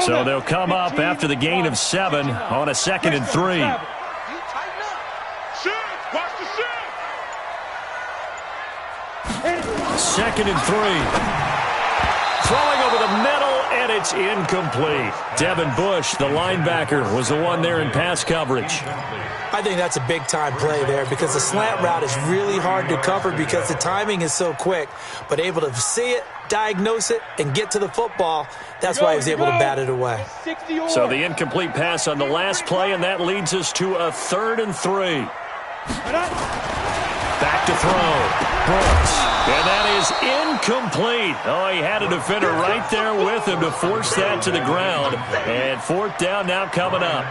So they'll come up after the gain of 7 on a 2nd and 3. Second and 3. Throwing over the middle, and it's incomplete. Devin Bush, the linebacker, was the one there in pass coverage. I think that's a big-time play there because the slant route is really hard to cover because the timing is so quick. But able to see it, diagnose it, and get to the football, that's why he was able to bat it away. So the incomplete pass on the last play, and that leads us to a 3rd and 3. Back to throw. Brooks. And that is incomplete. Oh, he had a defender right there with him to force that to the ground. And 4th down now coming up.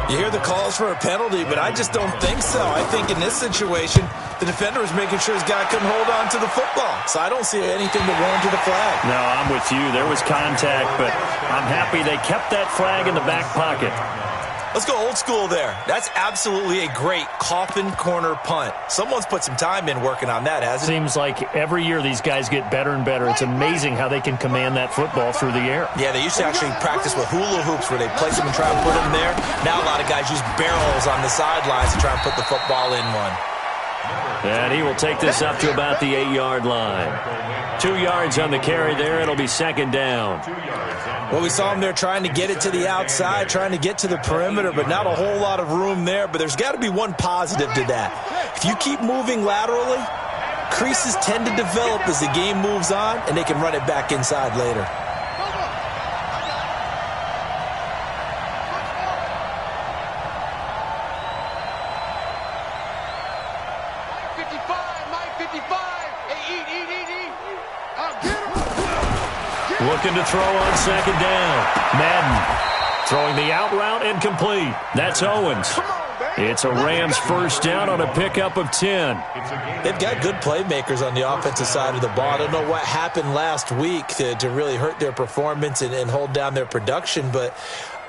You hear the calls for a penalty, but I just don't think so. I think in this situation, the defender is making sure his guy couldn't hold on to the football. So I don't see anything to warrant the flag. No, I'm with you. There was contact, but I'm happy they kept that flag in the back pocket. Let's go old school there. That's absolutely a great coffin corner punt. Someone's put some time in working on that, hasn't it? Seems like every year these guys get better and better. It's amazing how they can command that football through the air. Yeah, they used to actually practice with hula hoops where they place them and try and put them there. Now a lot of guys use barrels on the sidelines to try and put the football in one. And he will take this up to about the 8-yard line. 2 yards on the carry there. It'll be 2nd down. Well, we saw him there trying to get it to the outside, trying to get to the perimeter, but not a whole lot of room there. But there's got to be one positive to that. If you keep moving laterally, creases tend to develop as the game moves on, and they can run it back inside later. Looking to throw on 2nd down. Madden throwing the out route incomplete. That's Owens. It's a Rams 1st down on a pickup of 10. They've got good playmakers on the offensive side of the ball. I don't know what happened last week to really hurt their performance and hold down their production, but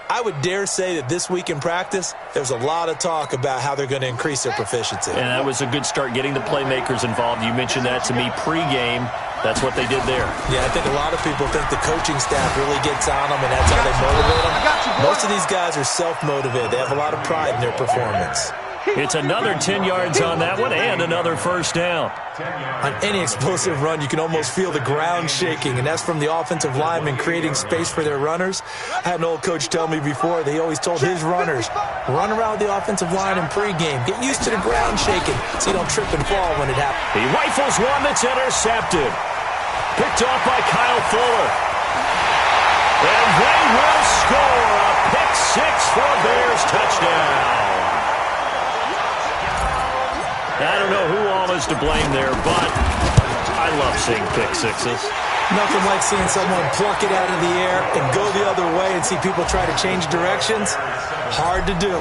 I would dare say that this week in practice, there's a lot of talk about how they're going to increase their proficiency. And that was a good start getting the playmakers involved. You mentioned that to me pregame. That's what they did there. Yeah, I think a lot of people think the coaching staff really gets on them, and that's how they motivate them. Most of these guys are self-motivated. They have a lot of pride in their performance. It's another 10 yards on that one and another 1st down. On any explosive run, you can almost feel the ground shaking, and that's from the offensive linemen creating space for their runners. I had an old coach tell me before, they always told his runners, run around the offensive line in pregame. Get used to the ground shaking so you don't trip and fall when it happens. He rifles one that's intercepted. Picked off by Kyle Fuller. And they will score a pick-6 for a Bears touchdown. I don't know who all is to blame there, but I love seeing pick-6s. Nothing like seeing someone pluck it out of the air and go the other way and see people try to change directions. Hard to do.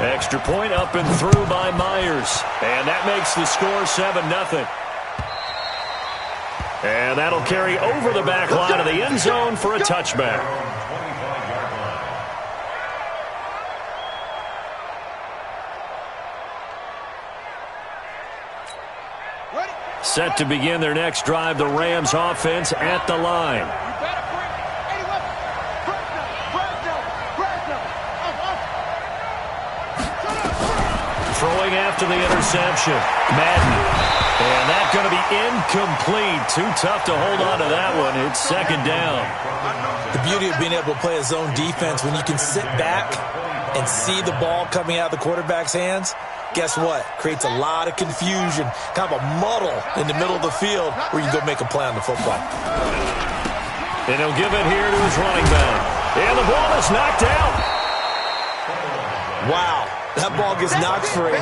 Extra point up and through by Myers. And that makes the score 7-0. And that'll carry over the back line of the end zone for a touchback. Set to begin their next drive, the Rams offense at the line. Throwing after the interception. Madden. And that's going to be incomplete. Too tough to hold on to that one. It's 2nd down. The beauty of being able to play a zone defense when you can sit back and see the ball coming out of the quarterback's hands, guess what? Creates a lot of confusion, kind of a muddle in the middle of the field where you can go make a play on the football. And he'll give it here to his running back. And the ball is knocked out. Wow, that ball gets knocked free,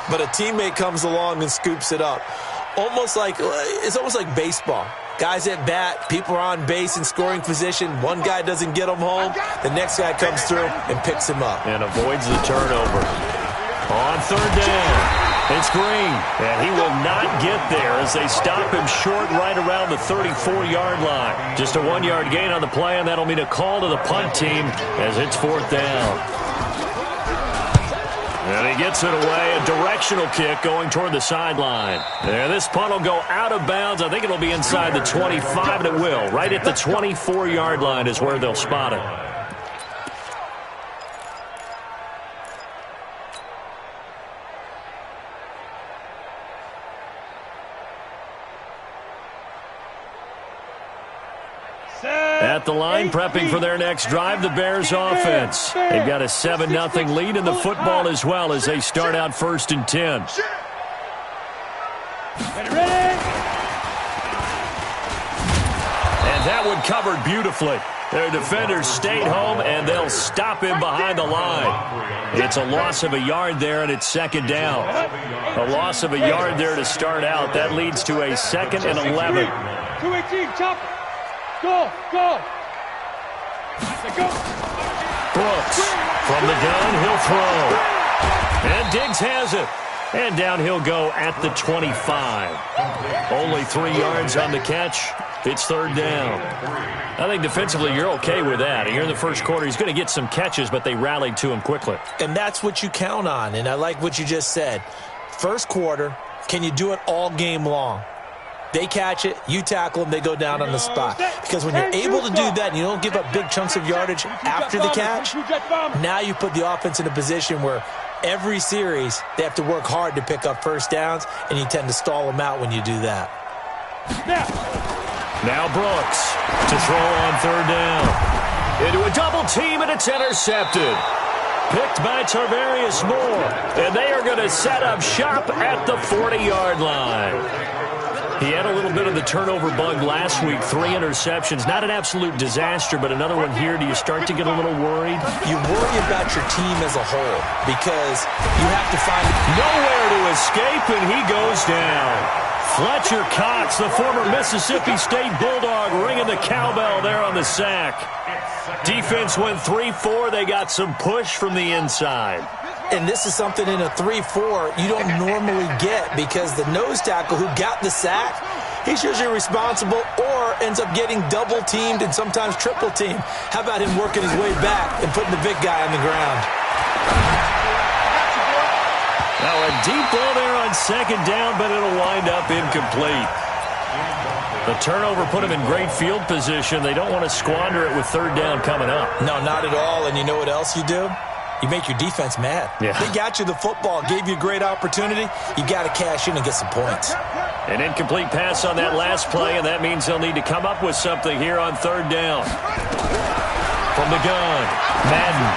but a teammate comes along and scoops it up. It's almost like baseball. Guys at bat, people are on base in scoring position. One guy doesn't get him home. The next guy comes through and picks him up. And avoids the turnover. On 3rd down, it's Green. And he will not get there as they stop him short right around the 34-yard line. Just a 1-yard gain on the play, and that'll mean a call to the punt team as it's 4th down. And he gets it away, a directional kick going toward the sideline. And this punt will go out of bounds. I think it'll be inside the 25, and it will. Right at the 24-yard line is where they'll spot it. At the line, prepping for their next drive, the Bears offense. They've got a 7-0 lead in the football as well as they start out 1st and 10. And that one covered beautifully. Their defenders stayed home, and they'll stop him behind the line. It's a loss of a yard there, and it's 2nd down. A loss of a yard there to start out. That leads to a 2nd and 11. 2-18, chop. Go, go. Brooks from the gun, he'll throw. And Diggs has it. And down he'll go at the 25. Only 3 yards on the catch. It's 3rd down. I think defensively you're okay with that. Here in the first quarter, he's going to get some catches, but they rallied to him quickly. And that's what you count on, and I like what you just said. First quarter, can you do it all game long? They catch it, you tackle them, they go down on the spot. Because when you're able to do that and you don't give up big chunks of yardage after the catch, now you put the offense in a position where every series they have to work hard to pick up first downs, and you tend to stall them out when you do that. Now Brooks to throw on 3rd down. Into a double team, and it's intercepted. Picked by Tarvarius Moore, and they are going to set up shop at the 40-yard line. He had a little bit of the turnover bug last week, 3 interceptions. Not an absolute disaster, but another one here. Do you start to get a little worried? You worry about your team as a whole because you have to find nowhere to escape, and he goes down. Fletcher Cox, the former Mississippi State Bulldog, ringing the cowbell there on the sack. Defense went 3-4. They got some push from the inside. And this is something in a 3-4 you don't normally get because the nose tackle who got the sack, he's usually responsible or ends up getting double-teamed and sometimes triple-teamed. How about him working his way back and putting the big guy on the ground? Now a deep ball there on 2nd down, but it'll wind up incomplete. The turnover put him in great field position. They don't want to squander it with 3rd down coming up. No, not at all. And you know what else you do? You make your defense mad. Yeah. They got you the football, gave you a great opportunity. You got to cash in and get some points. An incomplete pass on that last play, and that means they'll need to come up with something here on 3rd down. From the gun, Madden.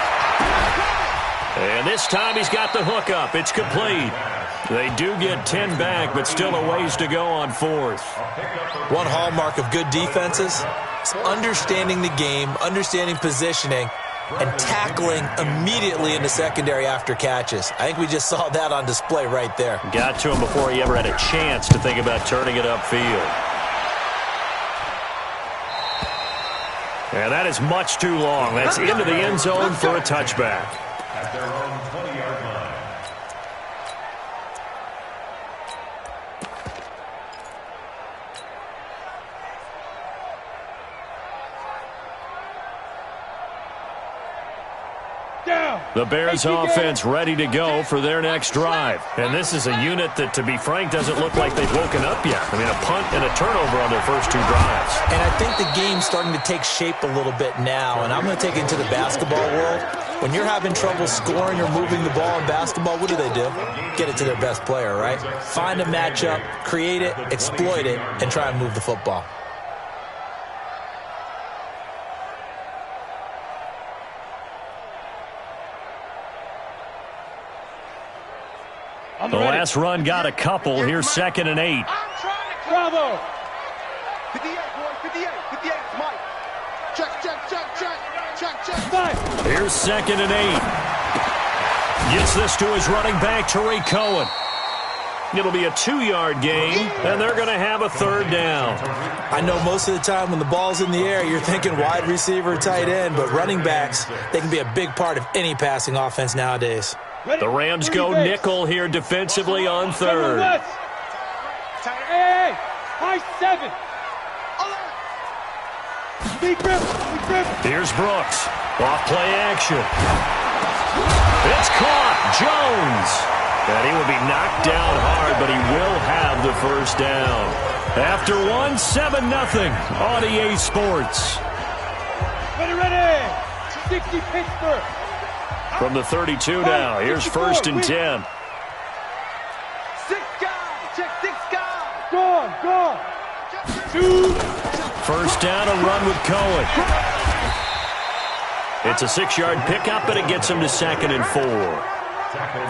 And this time he's got the hook up. It's complete. They do get 10 back, but still a ways to go on 4th. One hallmark of good defenses is understanding the game, understanding positioning, and tackling immediately in the secondary after catches. I think we just saw that on display right there. Got to him before he ever had a chance to think about turning it upfield. And that is much too long. That's into the end zone for a touchback. At their own 20-yard line. The Bears offense ready to go for their next drive. And this is a unit that, to be frank, doesn't look like they've woken up yet. I mean, a punt and a turnover on their first 2 drives. And I think the game's starting to take shape a little bit now. And I'm going to take it into the basketball world. When you're having trouble scoring or moving the ball in basketball, what do? Get it to their best player, right? Find a matchup, create it, exploit it, and try and move the football. The last run got a couple. Here's 2nd and 8. Bravo. 58, boy. 58. 58. Mike. Check. Here's 2nd and 8. Gets this to his running back, Tariq Cohen. It'll be a 2-yard gain, and they're going to have a 3rd down. I know most of the time when the ball's in the air, you're thinking wide receiver, tight end, but running backs, they can be a big part of any passing offense nowadays. The Rams go nickel here defensively on 3rd. Hey, high 7. Big grip. Here's Brooks. Off play action. It's caught. Jones. And he will be knocked down hard, but he will have the first down. After 7-0 on EA Sports. Ready. 60 Pittsburgh. From the 32 now. Here's 1st and 10. 6 guys. Check 6 guys. Go. 2. First down, a run with Cohen. It's a 6-yard pickup, and it gets him to 2nd and 4.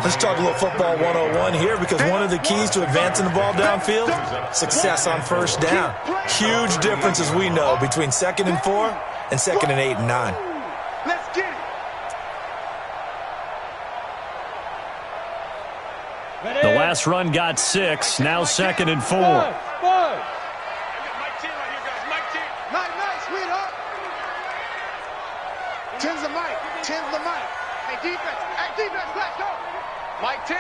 Let's talk a little football 101 here, because one of the keys to advancing the ball downfield, success on first down. Huge difference, as we know, between 2nd and 4 and 2nd and 8 and 9. Let's get it. Ready. The last run got 6, now 2nd and 4. 5. Nice, sweetheart. 10's the mic. 10's the mic. Hey, defense. Let's go. Mike 10.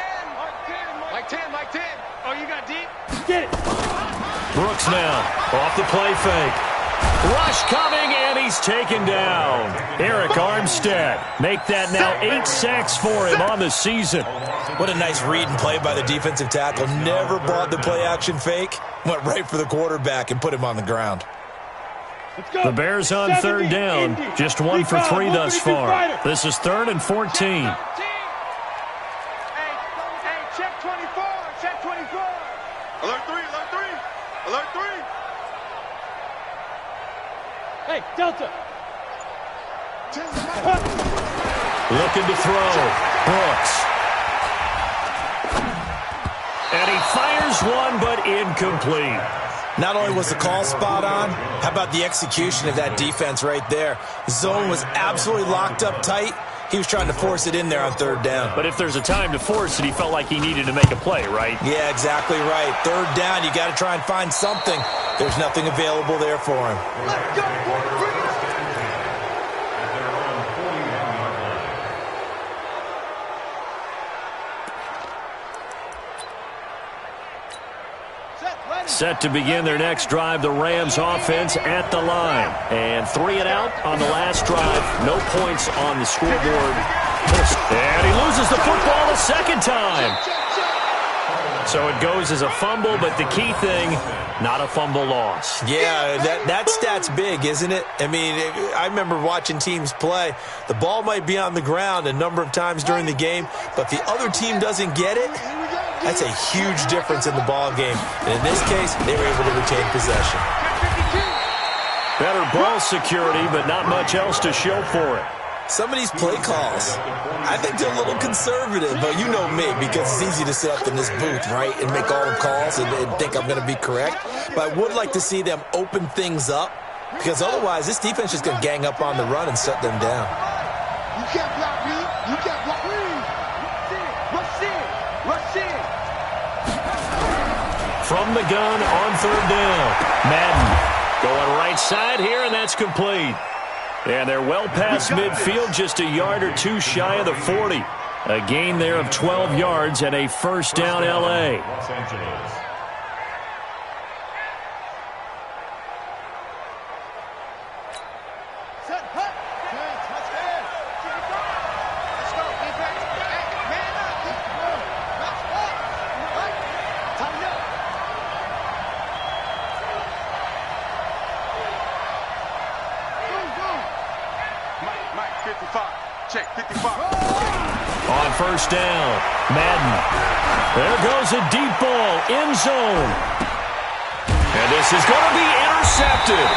Mike 10. Oh, you got deep? Get it. Brooks now off the play fake. Rush coming, and he's taken down. Eric Armstead. Make that now 8 sacks for him on the season. What a nice read and play by the defensive tackle. Never brought the play-action fake. Went right for the quarterback and put him on the ground. Let's go. The Bears on 3rd down. Just 1 for 3 thus far. This is 3rd and 14. Hey, check 24. Alert 3. Hey, Delta. 10's the mic. Looking to throw. Brooks. And he fires one, but incomplete. Not only was the call spot on, how about the execution of that defense right there? The zone was absolutely locked up tight. He was trying to force it in there on 3rd down. But if there's a time to force it, he felt like he needed to make a play, right? Yeah, exactly right. 3rd down, you got to try and find something. There's nothing available there for him. Let's go, boys. Set to begin their next drive, the Rams offense at the line. And 3 and out on the last drive. No points on the scoreboard. And he loses the football the 2nd time. So it goes as a fumble, but the key thing, not a fumble loss. Yeah, that stat's big, isn't it? I mean, I remember watching teams play. The ball might be on the ground a number of times during the game, but the other team doesn't get it. That's a huge difference in the ball game. And in this case, they were able to retain possession. Better ball security, but not much else to show for it. Some of these play calls, I think they're a little conservative, but you know me, because it's easy to sit up in this booth, right, and make all the calls and think I'm going to be correct. But I would like to see them open things up, because otherwise this defense is going to gang up on the run and shut them down. You can't block me. Rush in. From the gun on 3rd down. Madden going right side here, and that's complete. And they're well past midfield, just a yard or 2 shy of the 40. A gain there of 12 yards and a first down L.A. Check 55. On first down, Madden. There goes a deep ball, end zone. And this is going to be intercepted.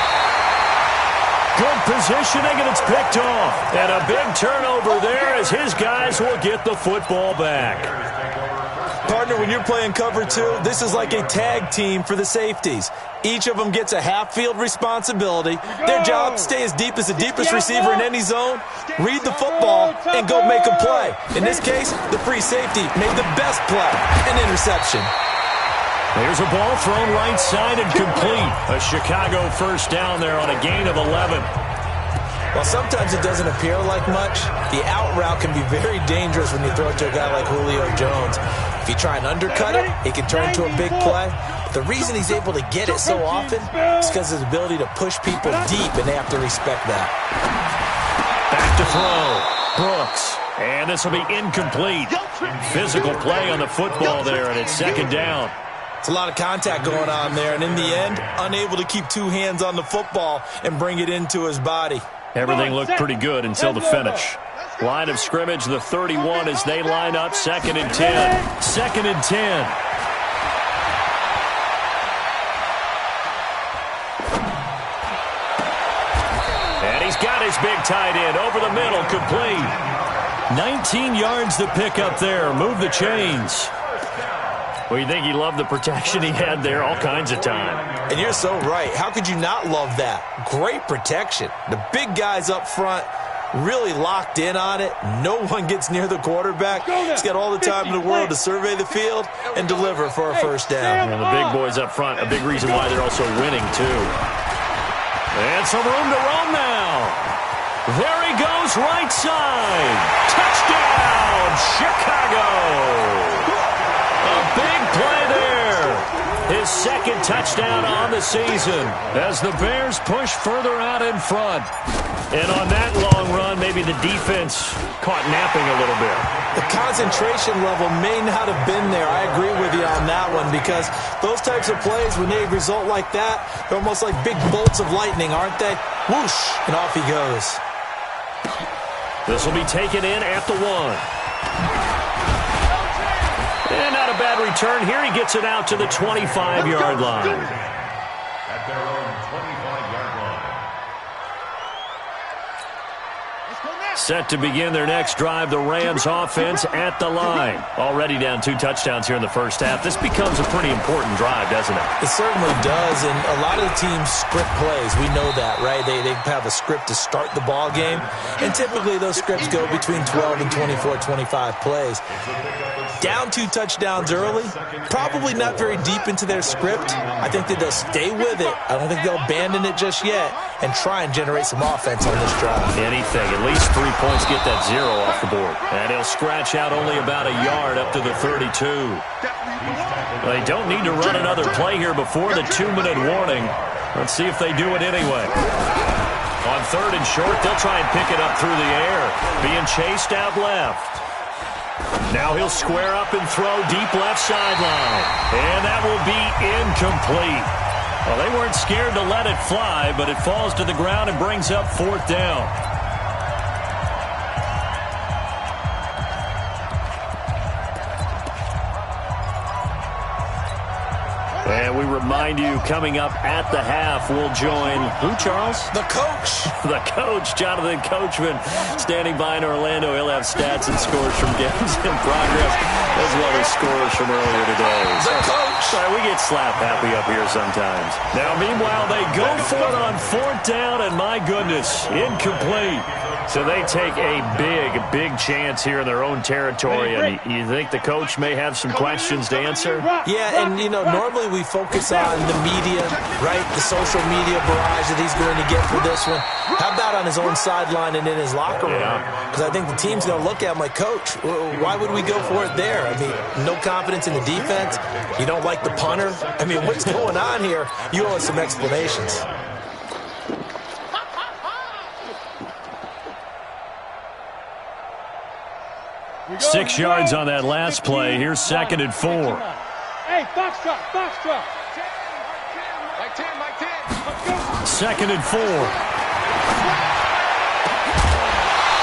Good positioning, and it's picked off. And a big turnover there as his guys will get the football back. Partner, when you're playing cover 2, this is like a tag team for the safeties. Each of them gets a half-field responsibility. Their job, stay as deep as the deepest receiver in any zone, read the football, and go make a play. In this case, the free safety made the best play, an interception. There's a ball thrown right side and complete. A Chicago first down there on a gain of 11. While sometimes it doesn't appear like much, the out route can be very dangerous when you throw it to a guy like Julio Jones. If you try and undercut it, it can turn into a big play. But the reason he's able to get it so often is because of his ability to push people deep, and they have to respect that. Back to throw. Brooks. And this will be incomplete. Physical play on the football there, and it's second down. It's a lot of contact going on there, and in the end, unable to keep two hands on the football and bring it into his body. Everything looked pretty good until the finish. Line of scrimmage, the 31 as they line up, 2nd and 10. 2nd and 10. And he's got his big tight end over the middle, complete. 19 yards to pick up there. Move the chains. Well, you think he loved the protection he had there all kinds of time. And you're so right. How could you not love that? Great protection. The big guys up front really locked in on it. No one gets near the quarterback. He's got all the time in the world to survey the field and deliver for a first down. And the big boys up front, a big reason why they're also winning, too. And some room to roam now. There he goes, right side. Touchdown, Chicago. A big play there. His second touchdown on the season as the Bears push further out in front. And on that long run, maybe the defense caught napping a little bit. The concentration level may not have been there. I agree with you on that one because those types of plays, when they result like that, they're almost like big bolts of lightning, aren't they? Whoosh, and off he goes. This will be taken in at the 1. And not a bad return. Here he gets it out to the 25-yard line. At their own 25-yard line. Set to begin their next drive, the Rams offense at the line. Already down 2 touchdowns here in the first half. This becomes a pretty important drive, doesn't it? It certainly does, and a lot of the teams script plays. We know that, right? They have a script to start the ball game, and typically those scripts go between 12 and 24, 25 plays. Down 2 touchdowns early, probably not very deep into their script. I think that they'll stay with it. I don't think they'll abandon it just yet and try and generate some offense on this drive. Anything, at least 3 points, get that 0 off the board. And he'll scratch out only about a yard up to the 32. They don't need to run another play here before the 2-minute warning. Let's see if they do it anyway. On 3rd and short, they'll try and pick it up through the air. Being chased out left. Now he'll square up and throw deep left sideline. And that will be incomplete. Well, they weren't scared to let it fly, but it falls to the ground and brings up 4th down. And we remind you, coming up at the half, we'll join who, Charles? The coach. The coach, Jonathan Coachman, standing by in Orlando. He'll have stats and scores from games in progress, as well as scores from earlier today. The coach. Sorry, we get slap happy up here sometimes. Now, meanwhile, they go for it on 4th down, and my goodness, incomplete. So they take a big chance here in their own territory. And you think the coach may have some questions to answer? Yeah, and, normally we focus on the media, right? The social media barrage that he's going to get for this one. How about on his own sideline and in his locker room? Because I think the team's going to look at him like, Coach, why would we go for it there? I mean, no confidence in the defense. You don't like the punter. I mean, what's going on here? You owe us some explanations. 6 yards on that last play. Here's 2nd and 4. Hey, foxtrot. Mike 10. 2nd and 4.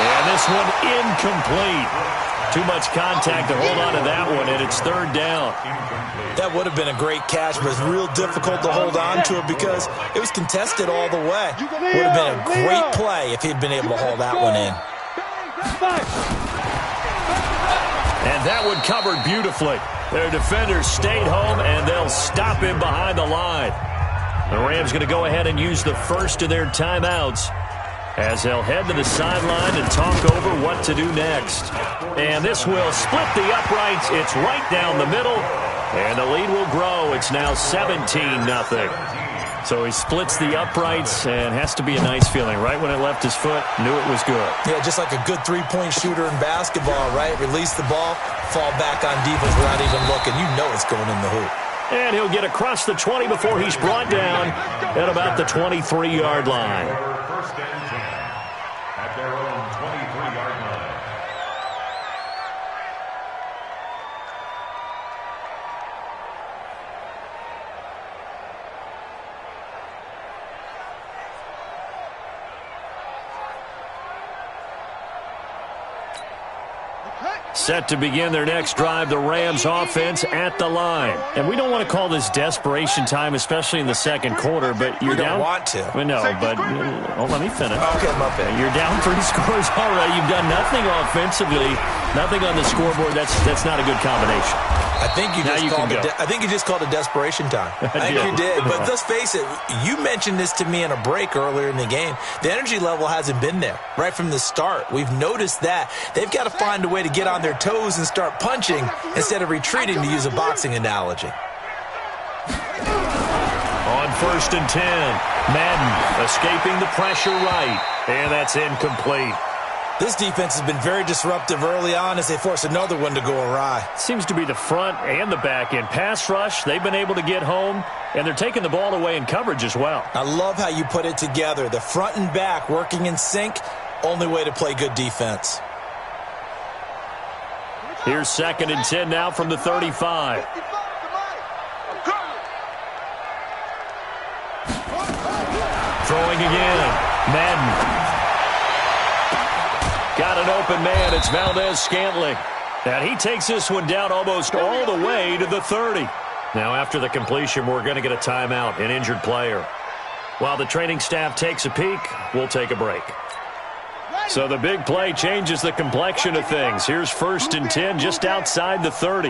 And this one incomplete. Too much contact to hold on to that one, and it's 3rd down. That would have been a great catch, but it's real difficult to hold on to it because it was contested all the way. Would have been a great play if he'd been able to haul that one in. And that one covered beautifully. Their defenders stayed home, and they'll stop him behind the line. The Rams going to go ahead and use the first of their timeouts as they'll head to the sideline and talk over what to do next. And this will split the uprights. It's right down the middle, and the lead will grow. It's now 17-0. So he splits the uprights, and has to be a nice feeling. Right when it left his foot, knew it was good. Yeah, just like a good three-point shooter in basketball, right? Release the ball, fall back on defense without even looking. You know it's going in the hoop. And he'll get across the 20 before he's brought down at about the 23-yard line. First and 10 at their own 23-yard line. Set to begin their next drive, the Rams offense at the line. And we don't want to call this desperation time, especially in the second quarter, but you're down. You don't want to. Well, no, but let me finish. Okay, my bad. You're down 3 scores already. You've done nothing offensively, nothing on the scoreboard. That's not a good combination. I think you just called it desperation time. I think you did. But let's face it, you mentioned this to me in a break earlier in the game. The energy level hasn't been there right from the start. We've noticed that. They've got to find a way to get on their toes and start punching instead of retreating, to use a boxing analogy. On 1st and 10, Madden escaping the pressure right, and that's incomplete. This defense has been very disruptive early on as they force another one to go awry. Seems to be the front and the back end. Pass rush, they've been able to get home, and they're taking the ball away in coverage as well. I love how you put it together. The front and back working in sync, only way to play good defense. Here's 2nd and 10 now from the 35. Throwing again. Madden. Got an open man. It's Valdez-Scantling. And he takes this one down almost all the way to the 30. Now, after the completion, we're going to get a timeout, an injured player. While the training staff takes a peek, we'll take a break. So the big play changes the complexion of things. Here's 1st and 10 just outside the 30.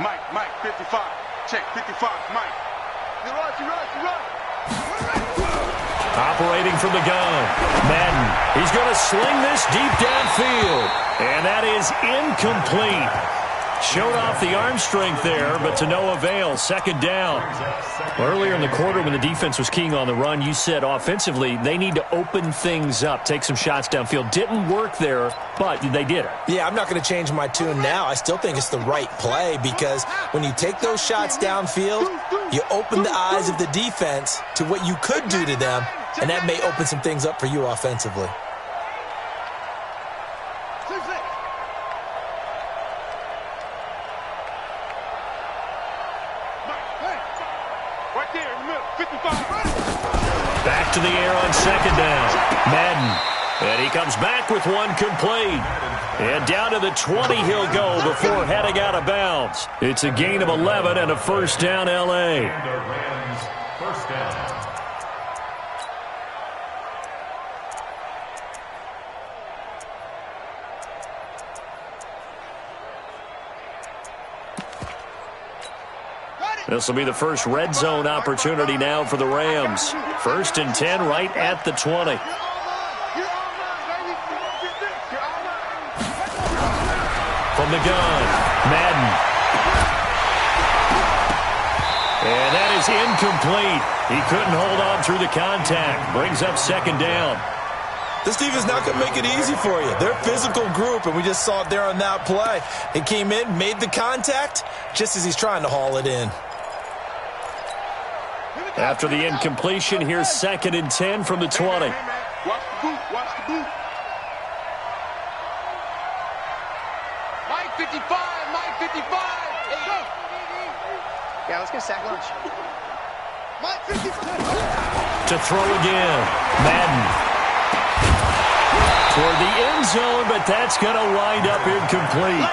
Mike, 55. Check, 55, Mike. You run. Operating from the gun, Madden. He's going to sling this deep downfield. And that is incomplete. Showed off the arm strength there, but to no avail. 2nd down. Earlier in the quarter when the defense was keying on the run, you said offensively they need to open things up, take some shots downfield. Didn't work there, but they did it. Yeah, I'm not going to change my tune now. I still think it's the right play because when you take those shots downfield, you open the eyes of the defense to what you could do to them, and that may open some things up for you offensively. Back to the air on 2nd down. Madden. And he comes back with one complete. And down to the 20 he'll go before heading out of bounds. It's a gain of 11 and a 1st down, L.A. And the Rams, 1st down. This will be the first red zone opportunity now for the Rams. 1st and 10 right at the 20. From the gun, Madden. And that is incomplete. He couldn't hold on through the contact. Brings up 2nd down. This defense not going to make it easy for you. They're a physical group, and we just saw it there on that play. He came in, made the contact, just as he's trying to haul it in. After the incompletion, here's 2nd and 10 from the 20. Watch the boot. Mike 55. Hey, go. Yeah, let's get sack lunch. Mike 55. To throw again, Madden. Toward the end zone, but that's going to wind up incomplete.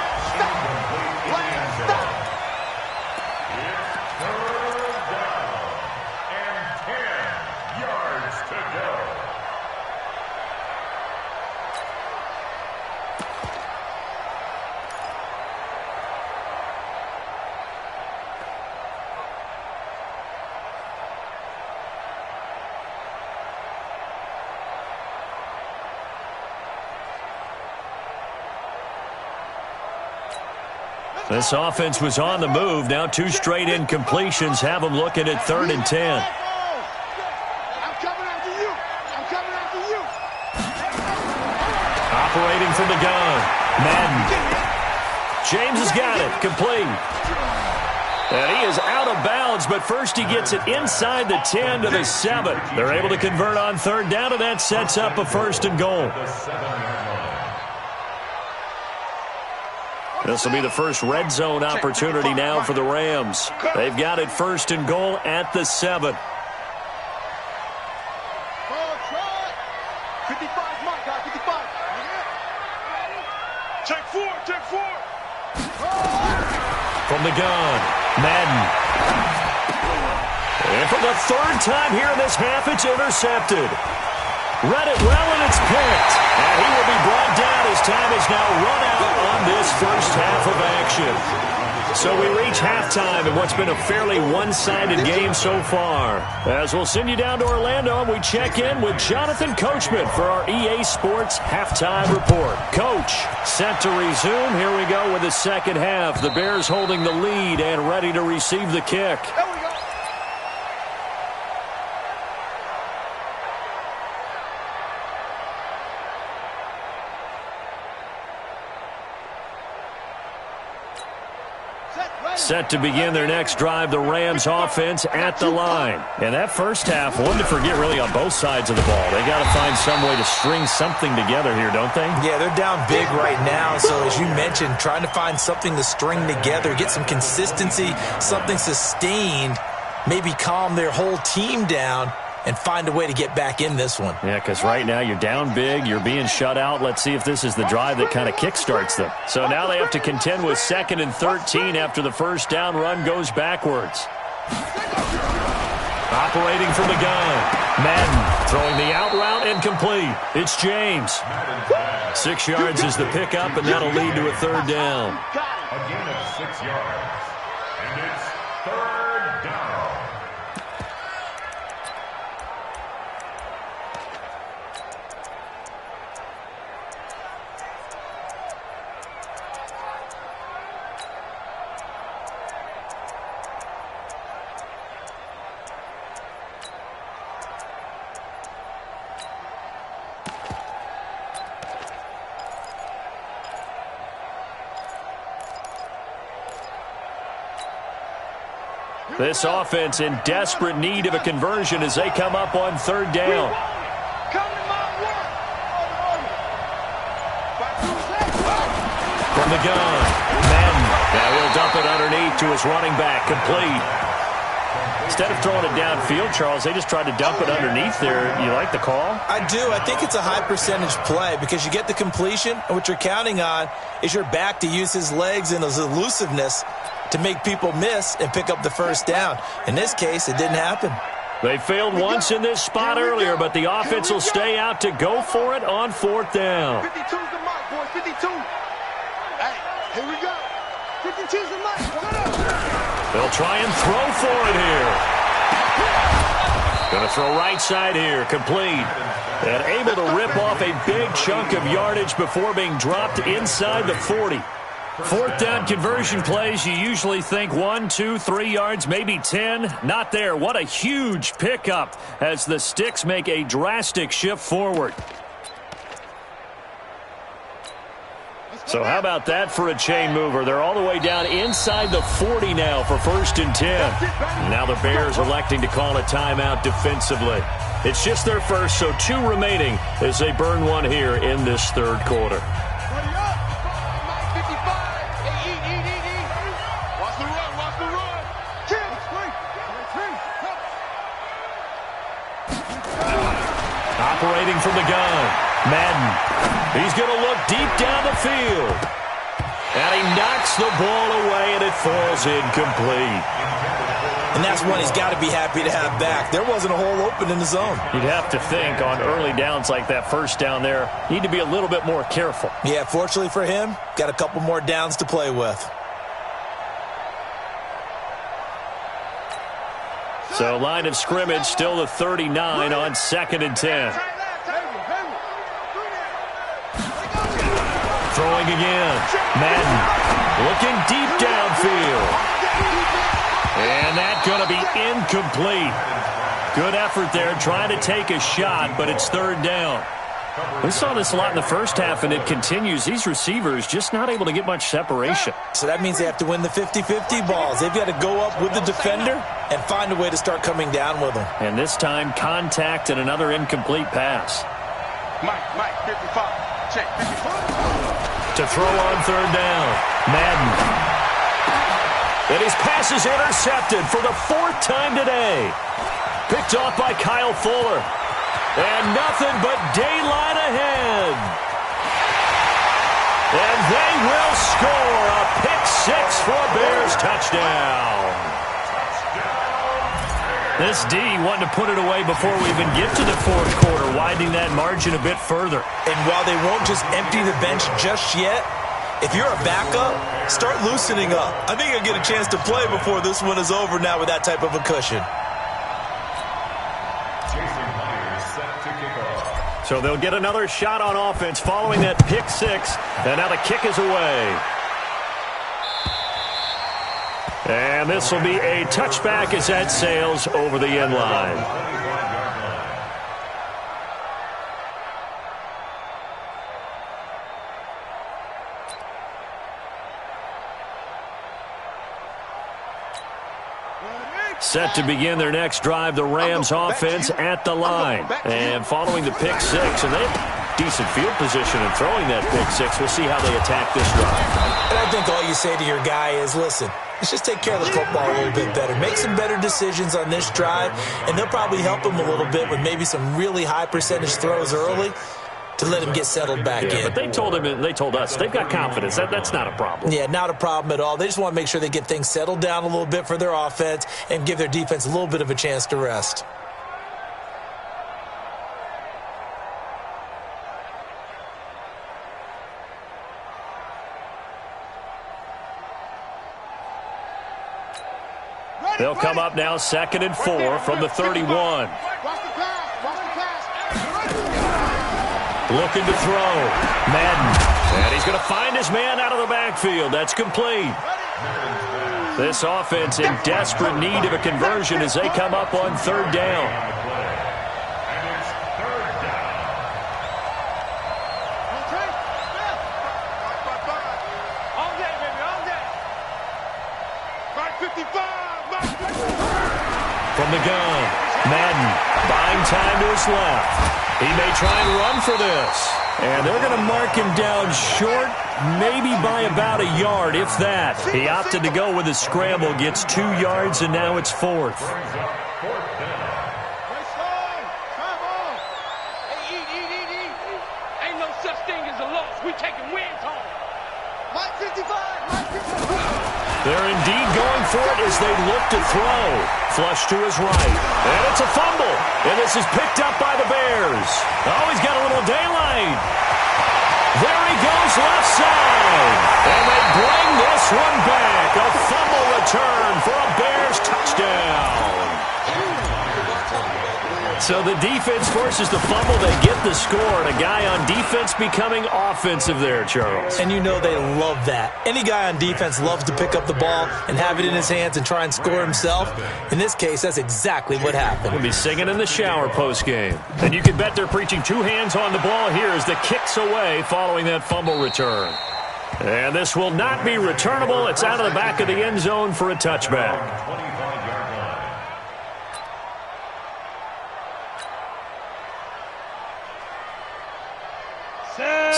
This offense was on the move. Now 2 straight incompletions have them looking at 3rd and 10. I'm coming after you. Operating from the gun. Madden. James has got it. Complete. And he is out of bounds, but first he gets it inside the 10 to the 7. They're able to convert on 3rd down, and that sets up a 1st and goal. This will be the first red zone opportunity now for the Rams. They've got it 1st and goal at the 7. Check four, check four. From the gun, Madden. And for the third time here in this half, it's intercepted. Read it well, and it's picked. And he will be brought down as time is now run out on this first half of action. So we reach halftime in what's been a fairly one-sided game so far. As we'll send you down to Orlando, and we check in with Jonathan Coachman for our EA Sports Halftime Report. Coach, set to resume. Here we go with the second half. The Bears holding the lead and ready to receive the kick. Set to begin their next drive, the Rams offense at the line. And that first half, one to forget really on both sides of the ball. They got to find some way to string something together here, don't they? Yeah, they're down big right now. So as you mentioned, trying to find something to string together, get some consistency, something sustained, maybe calm their whole team down and find a way to get back in this one. Yeah, because right now you're down big, you're being shut out. Let's see if this is the drive that kind of kickstarts them. So now they have to contend with 2nd and 13 after the first down run goes backwards. Operating from the gun. Madden throwing the out route incomplete. It's James. 6 yards is the pickup, and that'll lead to a third down. A gain of 6 yards. And it's third down. This offense in desperate need of a conversion as they come up on third down. From the gun, Madden. That will dump it underneath to his running back, complete. Instead of throwing it downfield, Charles, they just tried to dump it underneath there. You like the call? I do. I think it's a high percentage play because you get the completion, and what you're counting on is your back to use his legs and his elusiveness to make people miss and pick up the first down. In this case, it didn't happen. They failed once in this spot earlier, but the offense will stay out to go for it on fourth down. 52's the mark, boys. 52. Hey, here we go. 52's the mark. They'll try and throw for it here. Going to throw right side here, complete. And able to rip off a big chunk of yardage before being dropped inside the 40. Fourth down conversion plays, you usually think 1, 2, 3 yards, maybe 10. Not there. What a huge pickup as the Sticks make a drastic shift forward. So how about that for a chain mover? They're all the way down inside the 40 now for 1st and 10. Now the Bears electing to call a timeout defensively. It's just their first, so 2 remaining as they burn one here in this third quarter. Operating from the gun, Madden. He's going to look deep down the field. And he knocks the ball away, and it falls incomplete. And that's one he's got to be happy to have back. There wasn't a hole open in the zone. You'd have to think on early downs like that first down there, need to be a little bit more careful. Yeah, fortunately for him, got a couple more downs to play with. So line of scrimmage still the 39 on 2nd and 10. Throwing again. Madden looking deep downfield. And that's going to be incomplete. Good effort there trying to take a shot, but it's third down. We saw this a lot in the first half, and it continues. These receivers just not able to get much separation. So that means they have to win the 50-50 balls. They've got to go up with the defender and find a way to start coming down with them. And this time, contact and another incomplete pass. Mike, 55. Check, 55. To throw on third down, Madden. And his pass is intercepted for the 4th time today. Picked off by Kyle Fuller. And nothing but daylight ahead. And they will score. A pick six for a Bears touchdown. This D wanted to put it away before we even get to the fourth quarter, widening that margin a bit further. And while they won't just empty the bench just yet, if you're a backup, start loosening up. I think you'll get a chance to play before this one is over now with that type of a cushion. So they'll get another shot on offense following that pick six. And now the kick is away. And this will be a touchback as that sails over the end line. Set to begin their next drive, the Rams offense at the line. And following the pick six, and they have decent field position in throwing that pick six. We'll see how they attack this drive. And I think all you say to your guy is, listen, let's just take care of the football a little bit better. Make some better decisions on this drive, and they'll probably help him a little bit with maybe some really high percentage throws early to let him get settled back in. But they told us they've got confidence. That's not a problem. Yeah, not a problem at all. They just want to make sure they get things settled down a little bit for their offense and give their defense a little bit of a chance to rest. They'll come up now 2nd and 4 from the 31. Looking to throw. Madden. And he's going to find his man out of the backfield. That's complete. This offense in desperate need of a conversion as they come up on 3rd down. From the gun, Madden buying time to his left. He may try and run for this. And they're going to mark him down short, maybe by about a yard, if that. He opted to go with a scramble, gets 2 yards, and now it's 4th. Ain't no such thing as a loss. We taking wins home. Mike 55. They're indeed going for it as they look to throw. Flush to his right. And it's a fumble. And this is picked up by the Bears. Oh, he's got a little daylight. There he goes left side. And they bring this one back. A fumble return for a Bears touchdown. So the defense forces the fumble. They get the score. And a guy on defense becoming offensive there, Charles. And you know they love that. Any guy on defense loves to pick up the ball and have it in his hands and try and score himself. In this case, that's exactly what happened. We'll be singing in the shower post-game. And you can bet they're preaching 2 hands on the ball here as the kick's away following that fumble return. And this will not be returnable. It's out of the back of the end zone for a touchback.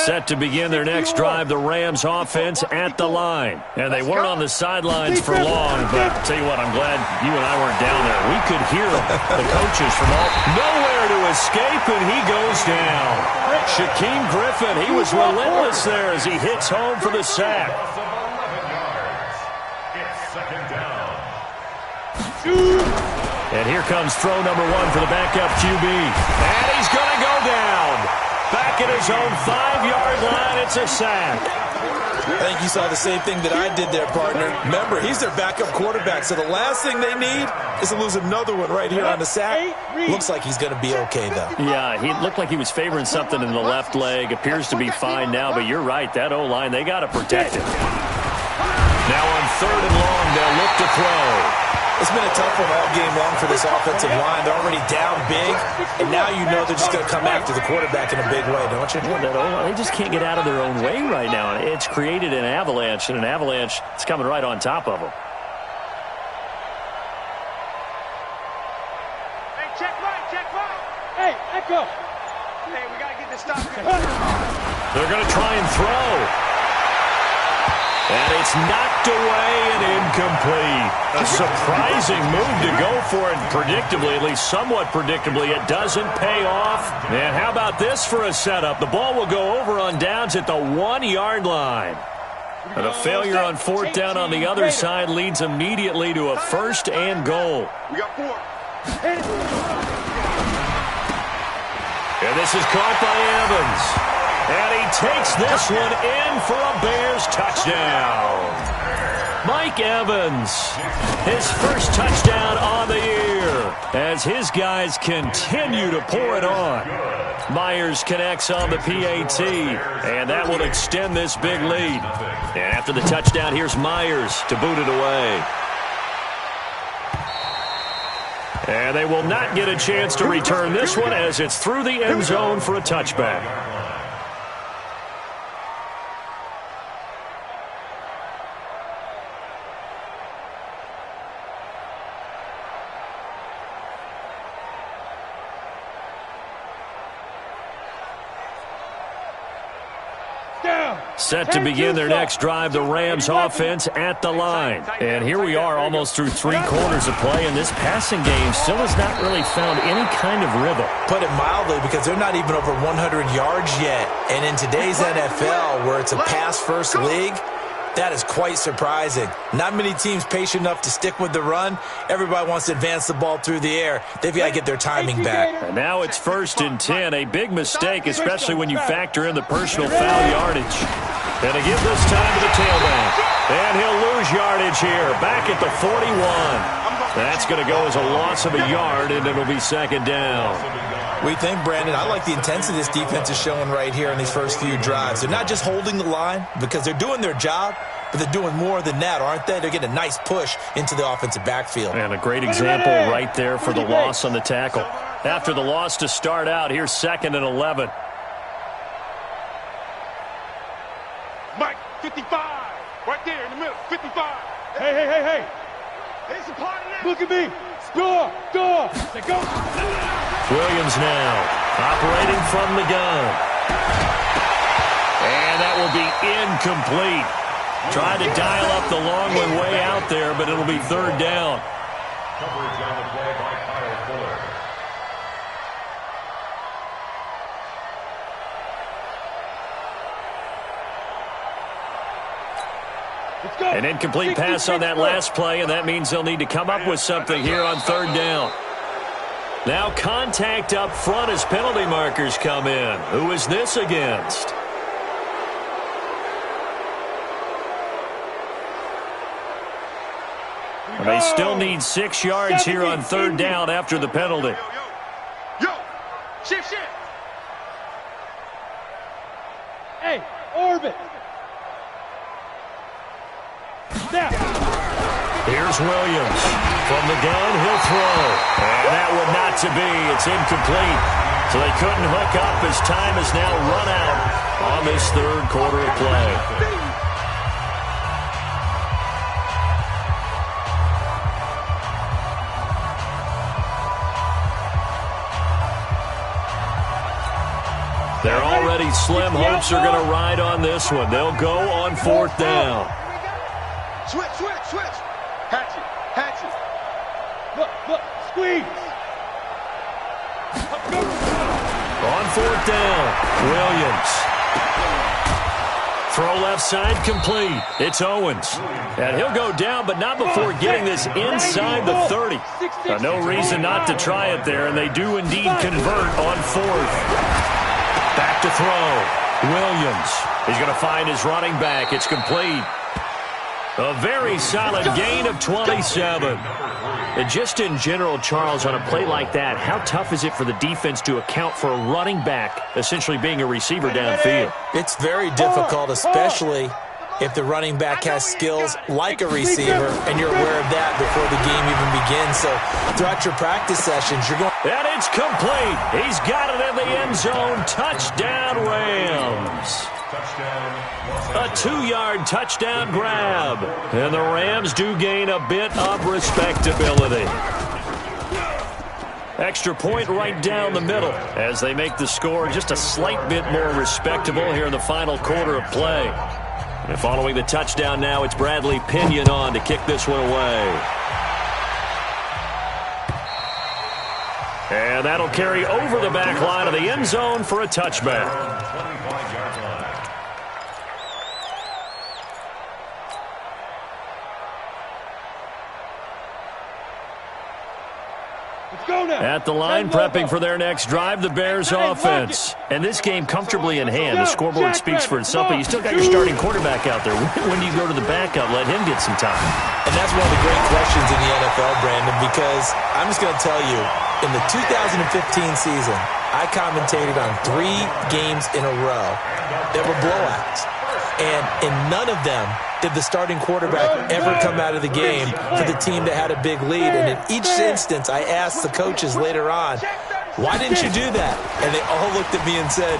Set to begin their next drive, the Rams offense at the line. And they weren't on the sidelines for long, but I'll tell you what, I'm glad you and I weren't down there. We could hear the coaches from all nowhere to escape, and he goes down. Shaquem Griffin, he was relentless there as he hits home for the sack. And here comes throw number 1 for the backup QB. And he's going to go down. Back at his own 5-yard line, it's a sack. I think you saw the same thing that I did there, partner. Remember, he's their backup quarterback, so the last thing they need is to lose another one right here on the sack. Looks like he's going to be okay, though. Yeah, he looked like he was favoring something in the left leg. Appears to be fine now, but you're right. That O-line, they got to protect it. Now on 3rd and long, they'll look to throw. It's been a tough one all game long for this offensive line. They're already down big, and now you know they're just going to come after the quarterback in a big way, don't you? Yeah, they just can't get out of their own way right now. It's created an avalanche, and an avalanche is coming right on top of them. Hey, check right. Hey, echo. Hey, we got to get this stop. They're going to try and throw. And it's knocked away and incomplete. A surprising move to go for it predictably, at least somewhat predictably. It doesn't pay off. And how about this for a setup? The ball will go over on downs at the 1-yard line. And a failure on fourth down on the other side leads immediately to a 1st and goal. We got 4. And this is caught by Evans. And he takes this one in for a Bears touchdown. Mike Evans, his first touchdown on the year as his guys continue to pour it on. Myers connects on the PAT, and that will extend this big lead. And after the touchdown, here's Myers to boot it away. And they will not get a chance to return this one as it's through the end zone for a touchback. Set to begin their next drive, the Rams offense at the line. And here we are almost through 3 quarters of play, and this passing game still has not really found any kind of rhythm. Put it mildly, because they're not even over 100 yards yet. And in today's NFL, where it's a pass-first league, that is quite surprising. Not many teams patient enough to stick with the run. Everybody wants to advance the ball through the air. They've got to get their timing back. And now it's 1st and 10, a big mistake, especially when you factor in the personal foul yardage. And to give this time to the tailback. And he'll lose yardage here, back at the 41. That's going to go as a loss of a yard, and it'll be 2nd down. We think, Brandon, I like the intensity this defense is showing right here in these first few drives. They're not just holding the line because they're doing their job, but they're doing more than that, aren't they? They're getting a nice push into the offensive backfield. And a great example right there for the loss on the tackle. After the loss to start out, here's 2nd and 11. Mike, 55. Right there in the middle, 55. Hey. It's a party now. Look at me. Score. Let's go. Williams now operating from the gun. And that will be incomplete. Tried to dial up the long one way out there, but it'll be 3rd down. Coverage on the play by Kyle Fuller. An incomplete pass on that last play, and that means they'll need to come up with something here on 3rd down. Now contact up front as penalty markers come in. Who is this against? And they still need 6 yards here on 3rd down after the penalty. Yo, shift. Hey, orbit. Snap. Here's Williams. From the gun, he'll throw. And that one not to be. It's incomplete. So they couldn't hook up as time has now run out on this 3rd quarter of play. They're already slim hopes are going to ride on this one. They'll go on 4th down. Switch. Hatchet. Look, squeeze. On 4th down, Williams. Throw left side complete. It's Owens. And he'll go down, but not before getting this inside the 30. No reason not to try it there, and they do indeed convert on 4th. Back to throw. Williams. He's going to find his running back. It's complete. A very solid gain of 27. And just in general, Charles, on a play like that, how tough is it for the defense to account for a running back essentially being a receiver downfield? It's very difficult, especially if the running back has skills like a receiver, and you're aware of that before the game even begins. So throughout your practice sessions, you're going... And it's complete. He's got it in the end zone. Touchdown, Rams. A 2-yard touchdown grab. And the Rams do gain a bit of respectability. Extra point right down the middle as they make the score just a slight bit more respectable here in the final quarter of play. And following the touchdown now, it's Bradley Pinion on to kick this one away. And that'll carry over the back line of the end zone for a touchback. At the line, prepping for their next drive, the Bears offense. And this game comfortably in hand. The scoreboard speaks for itself, but you still got your starting quarterback out there. When do you go to the backup? Let him get some time. And that's one of the great questions in the NFL, Brandon, because I'm just going to tell you, in the 2015 season, I commentated on 3 games in a row that were blowouts. And in none of them did the starting quarterback ever come out of the game for the team that had a big lead. And in each instance, I asked the coaches later on, why didn't you do that? And they all looked at me and said,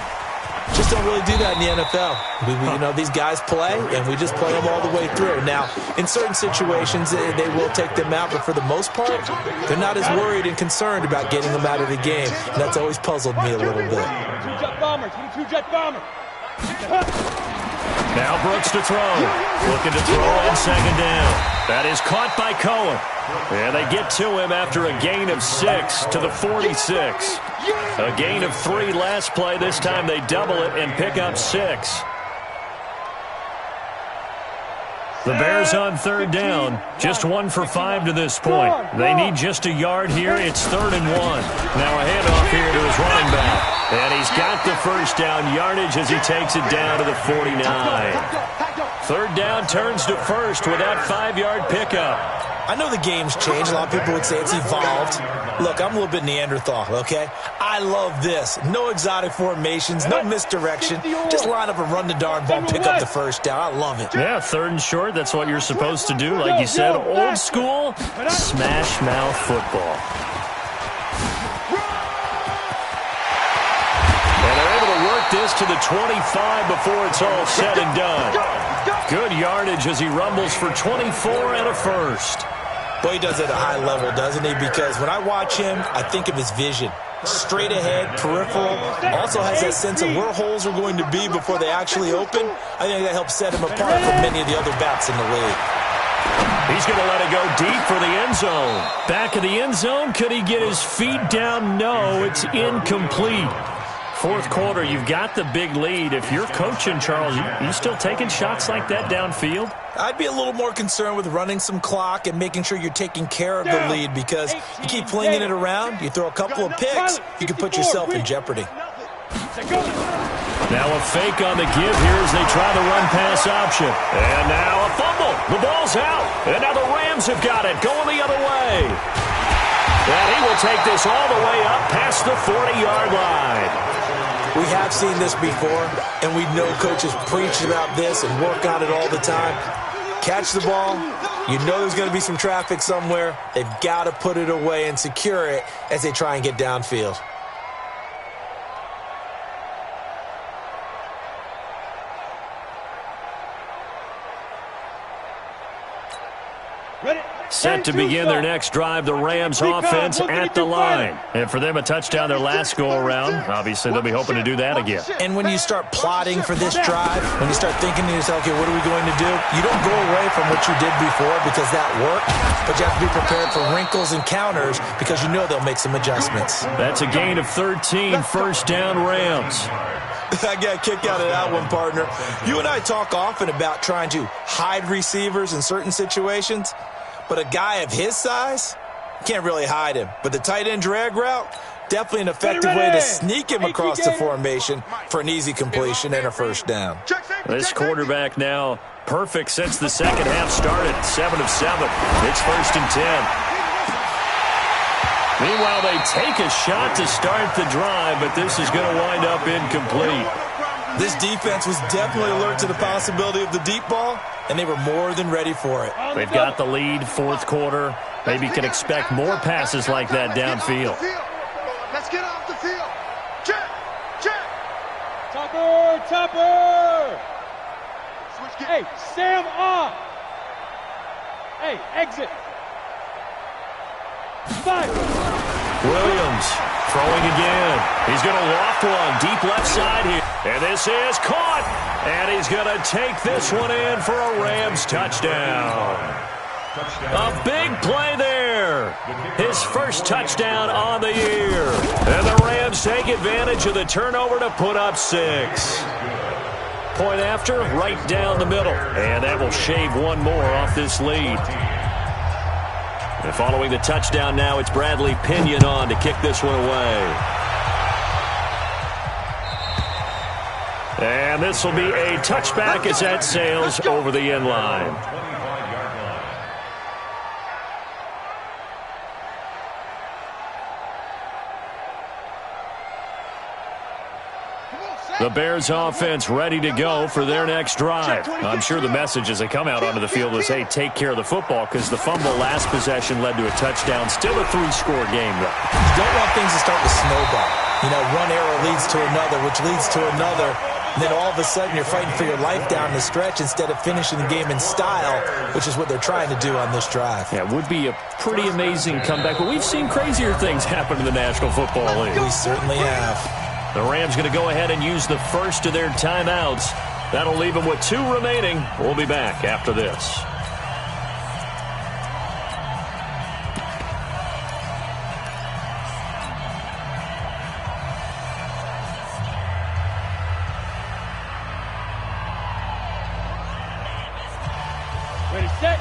just don't really do that in the NFL. These guys play, and we just play them all the way through. Now, in certain situations, they will take them out, but for the most part, they're not as worried and concerned about getting them out of the game. And that's always puzzled me a little bit. Two-jet bomber. Now Brooks to throw. Looking to throw on second down. That is caught by Cohen. And they get to him after a gain of 6 to the 46. A gain of 3 last play. This time they double it and pick up 6. The Bears on third down, just 1 for 5 to this point. They need just a yard here. It's 3rd and 1. Now a handoff here to his running back. And he's got the first down yardage as he takes it down to the 49. 3rd down turns to 1st with that 5-yard pickup. I know the game's changed. A lot of people would say it's evolved. Look, I'm a little bit Neanderthal, okay? I love this. No exotic formations, no misdirection. Just line up and run the darn ball, pick up the first down. I love it. Yeah, 3rd and short, that's what you're supposed to do. Like you said, old school, smash mouth football. And they're able to work this to the 25 before it's all said and done. Good yardage as he rumbles for 24 and a first. Boy, he does it at a high level, doesn't he? Because when I watch him, I think of his vision. Straight ahead, peripheral. Also has that sense of where holes are going to be before they actually open. I think that helps set him apart from many of the other backs in the league. He's going to let it go deep for the end zone. Back of the end zone. Could he get his feet down? No, it's incomplete. 4th quarter, you've got the big lead. If you're coaching, Charles, you still taking shots like that downfield? I'd be a little more concerned with running some clock and making sure you're taking care of the lead, because you keep flinging it around, you throw a couple of picks, you can put yourself in jeopardy. Now a fake on the give here as they try the run-pass option. And now a fumble. The ball's out. And now the Rams have got it, going the other way. And he will take this all the way up past the 40-yard line. We have seen this before, and we know coaches preach about this and work on it all the time. Catch the ball. You know there's going to be some traffic somewhere. They've got to put it away and secure it as they try and get downfield. Set to begin their next drive, the Rams offense at the line. And for them, a touchdown their last go-around. Obviously, they'll be hoping to do that again. And when you start plotting for this drive, when you start thinking to yourself, okay, what are we going to do? You don't go away from what you did before because that worked, but you have to be prepared for wrinkles and counters because you know they'll make some adjustments. That's a gain of 13, 1st down Rams. I got a kick out of that one, partner. You and I talk often about trying to hide receivers in certain situations. But a guy of his size, can't really hide him. But the tight end drag route, definitely an effective way to sneak him across the formation for an easy completion and a first down. This quarterback now perfect since the second half started. 7 of 7. It's 1st and 10. Meanwhile, they take a shot to start the drive, but this is going to wind up incomplete. This defense was definitely alert to the possibility of the deep ball, and they were more than ready for it. They've got the lead, 4th quarter. Maybe can expect more passes like that downfield. Let's get off the field. Check. Topper. Hey, Sam off. Hey, exit. 5. Williams throwing again. He's going to loft one deep left side here. And this is caught. And he's going to take this one in for a Rams touchdown. A big play there. His first touchdown on the year. And the Rams take advantage of the turnover to put up 6. Point after, right down the middle. And that will shave one more off this lead. And following the touchdown now, it's Bradley Pinion on to kick this one away. And this will be a touchback as that sails over the end line. The Bears offense ready to go for their next drive. I'm sure the message as they come out onto the field is, hey, take care of the football, because the fumble last possession led to a touchdown. Still a 3-score game, though. You don't want things to start to snowball. You know, one error leads to another, which leads to another. And then all of a sudden you're fighting for your life down the stretch instead of finishing the game in style, which is what they're trying to do on this drive. Yeah, it would be a pretty amazing comeback, but we've seen crazier things happen in the National Football League. We certainly have. The Rams going to go ahead and use the first of their timeouts. That'll leave them with 2 remaining. We'll be back after this. Ready, set.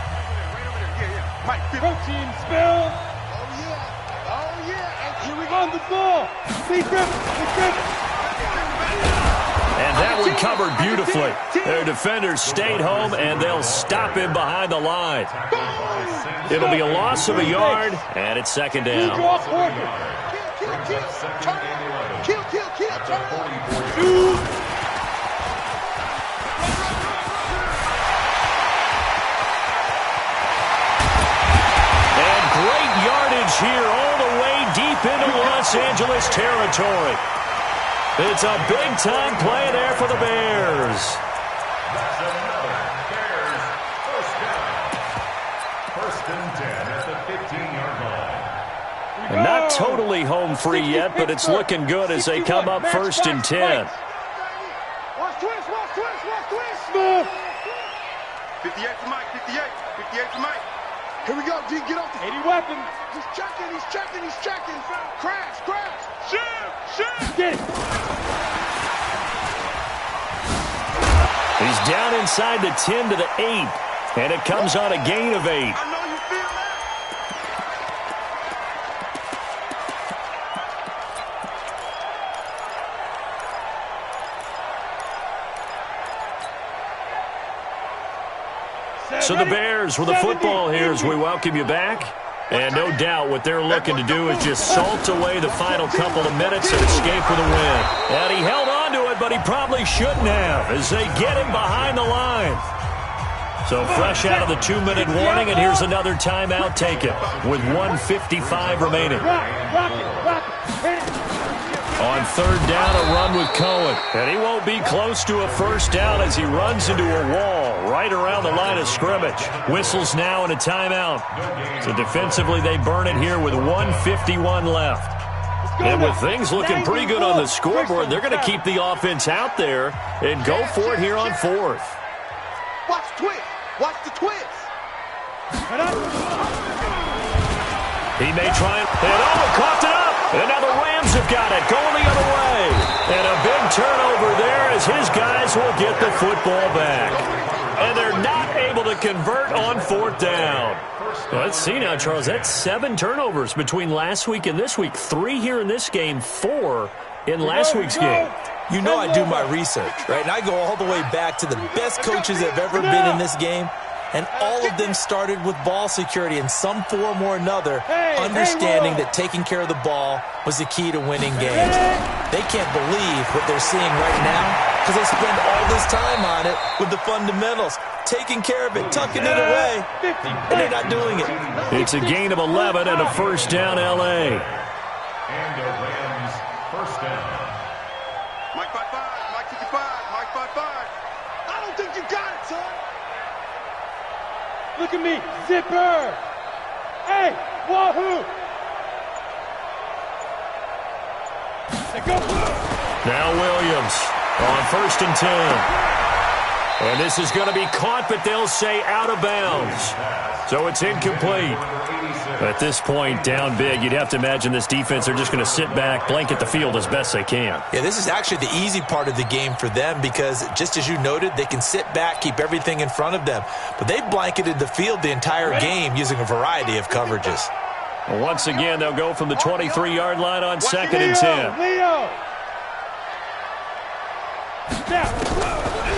Mike, Protein spill. Oh, yeah. And Here we go on the ball. Stay gripping. And that one covered beautifully. Their defenders stayed home, and they'll stop him behind the line. It'll be a loss of a yard, and it's second down. Kill, turn. And great yardage here all the way deep into Los Angeles territory. It's a big-time play there for the Bears. That's another Bears first down. First and 10 at the 15-yard line. And not totally home free yet, but it's looking good as they come up first and 10. Watch twist. 58 for Mike, 58 for Mike. Here we go, D, get off the 80 weapons. He's checking. Crash. Shoot. Get it. He's down inside the 10 to the 8, and it comes on a gain of 8. I know you feel that. So the Bears with the football here as we welcome you back. And no doubt what they're looking to do is just salt away the final couple of minutes and escape with a win. And he held on to it, but he probably shouldn't have as they get him behind the line. So fresh out of the 2-minute warning, and here's another timeout taken with 1:55 remaining. Rock it. Hit it. On third down, a run with Cohen. And he won't be close to a first down as he runs into a wall right around the line of scrimmage. Whistles now and a timeout. So defensively, they burn it here with 1:51 left. And with things looking pretty good on the scoreboard, they're going to keep the offense out there and go for it here on fourth. Watch the twist. He may try it. And coughed it up. And now the Rams have got it, going the other way. And a big turnover there as his guys will get the football back. And they're not able to convert on fourth down. Well, let's see now, Charles. That's 7 turnovers between last week and this week. 3 here in this game, 4 in last week's game. You know I do my research, right? And I go all the way back to the best coaches that have ever been in this game. And all of them started with ball security in some form or another, understanding that taking care of the ball was the key to winning games. They can't believe what they're seeing right now because they spend all this time on it with the fundamentals, taking care of it, tucking it away, and they're not doing it. It's a gain of 11 and a first down, L.A. And a Rams first down. Mike 5-5, Mike 55, Mike 5-5. I don't think you got it, son. Look at me. Zipper. Hey, wahoo. Now Williams. On 1st and 10. And this is going to be caught, but they'll say out of bounds. So it's incomplete. At this point, down big, you'd have to imagine this defense are just going to sit back, blanket the field as best they can. Yeah, this is actually the easy part of the game for them because, just as you noted, they can sit back, keep everything in front of them. But they've blanketed the field the entire game using a variety of coverages. Well, once again, they'll go from the 23-yard line on 2nd and 10. Leo! Step!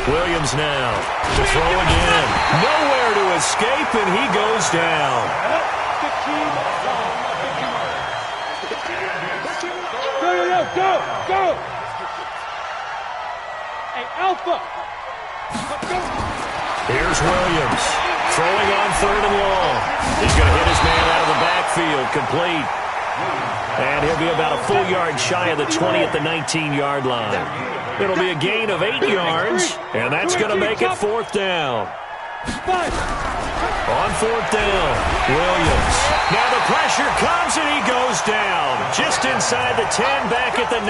Williams now to throw again. Nowhere to escape, and he goes down. Go! Hey, Alpha! Here's Williams throwing on 3rd and long. He's going to hit his man out of the backfield, complete. And he'll be about a full yard shy of the 20 at the 19-yard line. It'll be a gain of 8 yards, and that's going to make it 4th down. On 4th down, Williams. Now the pressure comes, and he goes down. Just inside the 10, back at the 9.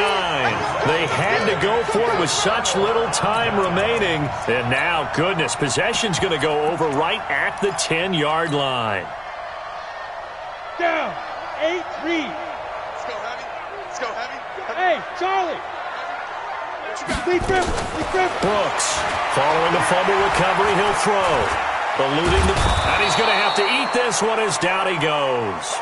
They had to go for it with such little time remaining. And now, goodness, possession's going to go over right at the 10-yard line. Down, 8-3. Let's go heavy. Let's go heavy. Hey, Charlie. Brooks, following the fumble recovery, he'll throw. Eluding and he's going to have to eat this one as down he goes.